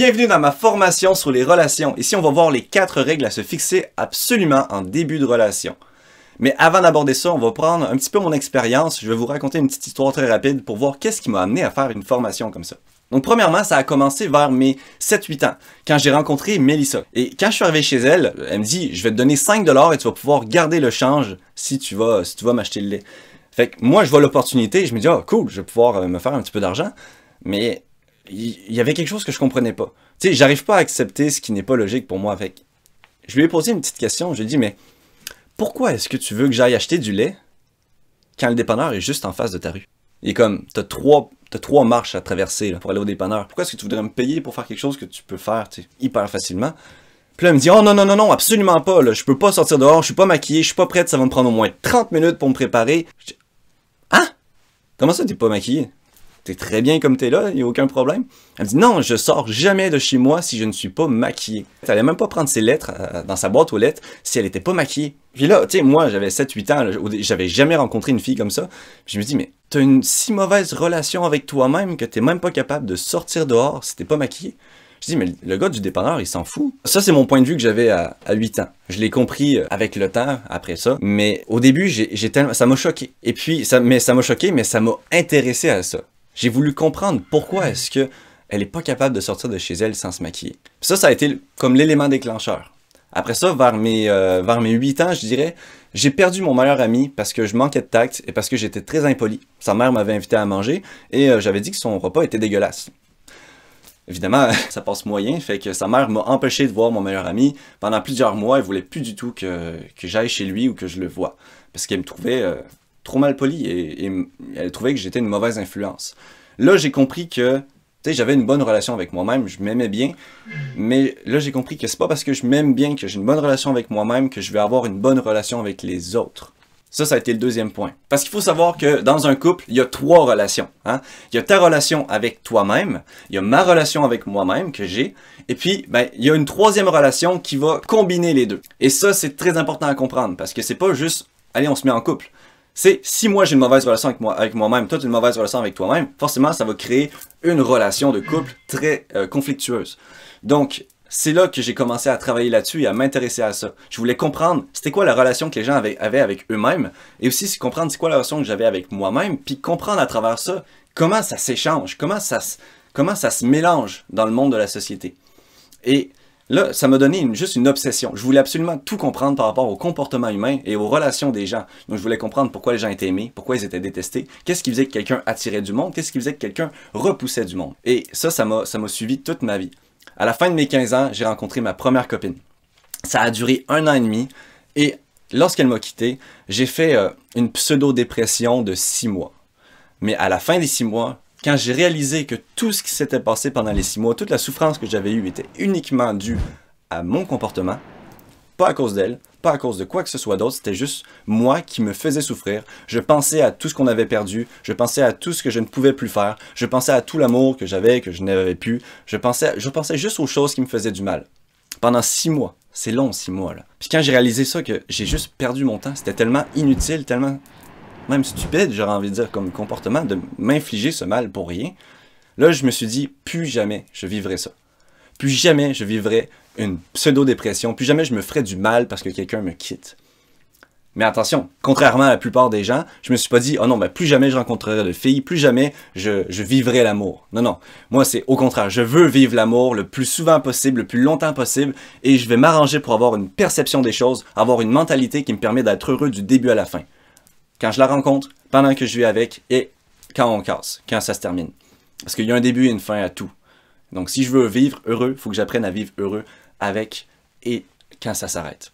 Bienvenue dans ma formation sur les relations. Ici, on va voir les 4 règles à se fixer absolument en début de relation. Mais avant d'aborder ça, on va prendre un petit peu mon expérience. Je vais vous raconter une petite histoire très rapide pour voir qu'est-ce qui m'a amené à faire une formation comme ça. Donc premièrement, ça a commencé vers mes 7-8 ans, quand j'ai rencontré Mélissa. Et quand je suis arrivé chez elle, elle me dit « Je vais te donner 5 $ et tu vas pouvoir garder le change si tu vas m'acheter le lait. » Fait que moi, je vois l'opportunité, je me dis « Ah, cool, je vais pouvoir me faire un petit peu d'argent. » Mais il y avait quelque chose que je comprenais pas. Tu sais, j'arrive pas à accepter ce qui n'est pas logique pour moi. Fait que je lui ai posé une petite question, je lui ai dit « Mais pourquoi est-ce que tu veux que j'aille acheter du lait quand le dépanneur est juste en face de ta rue? » Il est comme, t'as trois marches à traverser là, pour aller au dépanneur. Pourquoi est-ce que tu voudrais me payer pour faire quelque chose que tu peux faire hyper facilement? Puis là, elle me dit, oh non, absolument pas, là, je peux pas sortir dehors, je suis pas maquillée, je suis pas prête, ça va me prendre au moins 30 minutes pour me préparer. Je dis, hein? Comment ça t'es pas maquillée? T'es très bien comme t'es là, y a aucun problème. Elle me dit, non, je sors jamais de chez moi si je ne suis pas maquillée. Elle allait même pas prendre ses lettres dans sa boîte aux lettres si elle était pas maquillée. Puis là, tu sais, moi, j'avais 7-8 ans, j'avais jamais rencontré une fille comme ça. Puis je me dis, mais t'as une si mauvaise relation avec toi-même que t'es même pas capable de sortir dehors si t'es pas maquillée. Je dis, mais le gars du dépanneur, il s'en fout. Ça, c'est mon point de vue que j'avais à 8 ans. Je l'ai compris avec le temps, après ça. Mais au début, ça m'a choqué. Et puis, ça m'a choqué, mais ça m'a intéressé à ça. J'ai voulu comprendre pourquoi est-ce que elle est pas capable de sortir de chez elle sans se maquiller. Puis ça a été comme l'élément déclencheur. Après ça, vers mes 8 ans, je dirais, j'ai perdu mon meilleur ami parce que je manquais de tact et parce que j'étais très impoli. Sa mère m'avait invité à manger et j'avais dit que son repas était dégueulasse. Évidemment, ça passe moyen, fait que sa mère m'a empêché de voir mon meilleur ami. Pendant plusieurs mois, elle voulait plus du tout que j'aille chez lui ou que je le voie. Parce qu'elle me trouvait trop mal poli et elle trouvait que j'étais une mauvaise influence. Là, j'ai compris que tu sais, j'avais une bonne relation avec moi-même, je m'aimais bien, mais là j'ai compris que c'est pas parce que je m'aime bien, que j'ai une bonne relation avec moi-même, que je vais avoir une bonne relation avec les autres. Ça a été le deuxième point. Parce qu'il faut savoir que dans un couple, il y a 3 relations. Hein? Il y a ta relation avec toi-même, il y a ma relation avec moi-même que j'ai, et puis il y a une 3e relation qui va combiner les deux. Et ça, c'est très important à comprendre, parce que c'est pas juste, allez, on se met en couple. C'est, si moi j'ai une mauvaise relation avec moi-même, toi tu as une mauvaise relation avec toi-même, forcément ça va créer une relation de couple très conflictueuse. Donc, c'est là que j'ai commencé à travailler là-dessus et à m'intéresser à ça. Je voulais comprendre c'était quoi la relation que les gens avaient avec eux-mêmes, et aussi comprendre c'est quoi la relation que j'avais avec moi-même, puis comprendre à travers ça comment ça s'échange, comment ça se mélange dans le monde de la société. Et là, ça m'a donné juste une obsession. Je voulais absolument tout comprendre par rapport au comportement humain et aux relations des gens. Donc, je voulais comprendre pourquoi les gens étaient aimés, pourquoi ils étaient détestés, qu'est-ce qui faisait que quelqu'un attirait du monde, qu'est-ce qui faisait que quelqu'un repoussait du monde. Et ça m'a suivi toute ma vie. À la fin de mes 15 ans, j'ai rencontré ma première copine. Ça a duré 1 an et demi et lorsqu'elle m'a quitté, j'ai fait une pseudo-dépression de 6 mois. Mais à la fin des 6 mois, quand j'ai réalisé que tout ce qui s'était passé pendant les 6 mois, toute la souffrance que j'avais eue était uniquement due à mon comportement, pas à cause d'elle, pas à cause de quoi que ce soit d'autre, c'était juste moi qui me faisais souffrir. Je pensais à tout ce qu'on avait perdu, je pensais à tout ce que je ne pouvais plus faire, je pensais à tout l'amour que j'avais, que je n'avais plus, je pensais juste aux choses qui me faisaient du mal. Pendant 6 mois, c'est long 6 mois là. Puis quand j'ai réalisé ça, que j'ai juste perdu mon temps, c'était tellement inutile, tellement même stupide, j'aurais envie de dire, comme comportement, de m'infliger ce mal pour rien. Là, je me suis dit, plus jamais je vivrai ça. Plus jamais je vivrai une pseudo-dépression, plus jamais je me ferai du mal parce que quelqu'un me quitte. Mais attention, contrairement à la plupart des gens, je me suis pas dit, oh non, plus jamais je rencontrerai de filles, plus jamais je vivrai l'amour. Non. Moi, c'est au contraire, je veux vivre l'amour le plus souvent possible, le plus longtemps possible, et je vais m'arranger pour avoir une perception des choses, avoir une mentalité qui me permet d'être heureux du début à la fin. Quand je la rencontre, pendant que je vis avec, et quand on casse, quand ça se termine. Parce qu'il y a un début et une fin à tout. Donc si je veux vivre heureux, il faut que j'apprenne à vivre heureux avec et quand ça s'arrête.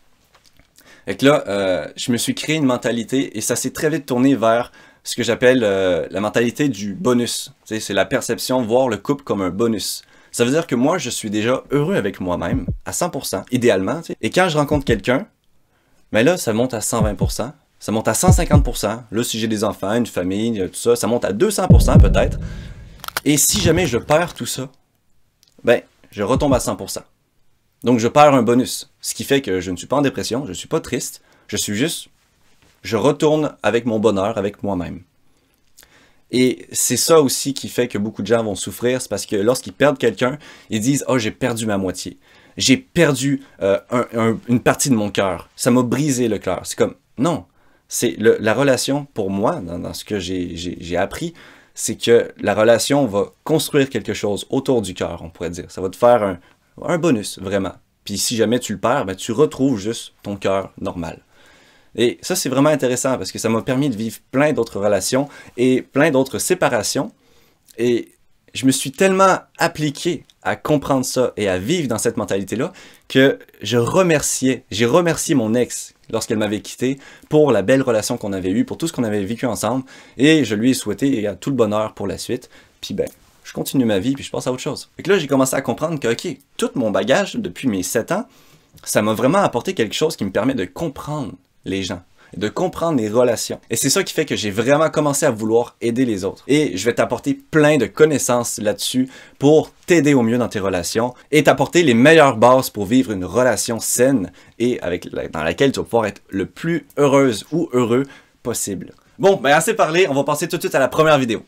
Et que là, je me suis créé une mentalité et ça s'est très vite tourné vers ce que j'appelle la mentalité du bonus. C'est la perception, voir le couple comme un bonus. Ça veut dire que moi, je suis déjà heureux avec moi-même, à 100%, idéalement. Et quand je rencontre quelqu'un, là, ça monte à 120%. Ça monte à 150%. Là, si j'ai des enfants, une famille, tout ça, ça monte à 200% peut-être. Et si jamais je perds tout ça, je retombe à 100%. Donc, je perds un bonus. Ce qui fait que je ne suis pas en dépression, je ne suis pas triste. Je retourne avec mon bonheur, avec moi-même. Et c'est ça aussi qui fait que beaucoup de gens vont souffrir, c'est parce que lorsqu'ils perdent quelqu'un, ils disent « Oh, j'ai perdu ma moitié. J'ai perdu une partie de mon cœur. Ça m'a brisé le cœur. » C'est comme, non. C'est la relation, pour moi, dans ce que j'ai appris, c'est que la relation va construire quelque chose autour du cœur, on pourrait dire. Ça va te faire un bonus, vraiment. Puis si jamais tu le perds, ben, tu retrouves juste ton cœur normal. Et ça, c'est vraiment intéressant parce que ça m'a permis de vivre plein d'autres relations et plein d'autres séparations. Et je me suis tellement appliqué à comprendre ça et à vivre dans cette mentalité-là que j'ai remercié mon ex lorsqu'elle m'avait quitté pour la belle relation qu'on avait eue, pour tout ce qu'on avait vécu ensemble. Et je lui ai souhaité tout le bonheur pour la suite. Puis ben, je continue ma vie puis je passe à autre chose. Et que là, j'ai commencé à comprendre que, ok, tout mon bagage depuis mes 7 ans, ça m'a vraiment apporté quelque chose qui me permet de comprendre les gens, de comprendre les relations. Et c'est ça qui fait que j'ai vraiment commencé à vouloir aider les autres. Et je vais t'apporter plein de connaissances là-dessus pour t'aider au mieux dans tes relations et t'apporter les meilleures bases pour vivre une relation saine et dans laquelle tu vas pouvoir être le plus heureuse ou heureux possible. Bon, ben assez parlé, on va passer tout de suite à la première vidéo.